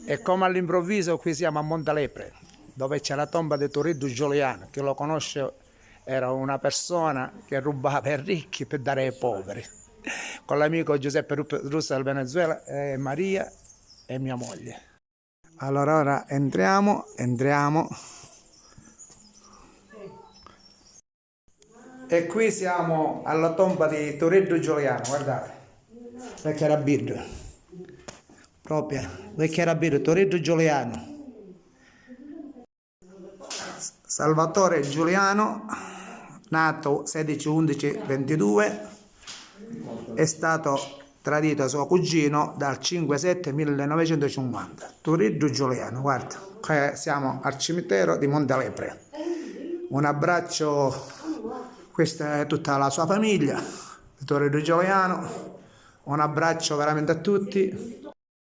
E come all'improvviso qui siamo a Montalepre, dove c'è la tomba di Turiddu Giuliano. Chi lo conosce, era una persona che rubava ai ricchi per dare ai poveri. Con l'amico Giuseppe Russo del Venezuela e Maria e mia moglie. Allora ora entriamo. E qui siamo alla tomba di Turiddu Giuliano, guardate. Vecchia Rabirdo. Proprio, Vecchia Rabirdo, Turiddu Giuliano. Salvatore Giuliano, nato 16/11/22, è stato tradito suo cugino dal 5/7/1950. Turiddu Giuliano, guarda, siamo al cimitero di Montalepre. Un abbraccio, questa è tutta la sua famiglia, Turiddu Giuliano, un abbraccio veramente a tutti.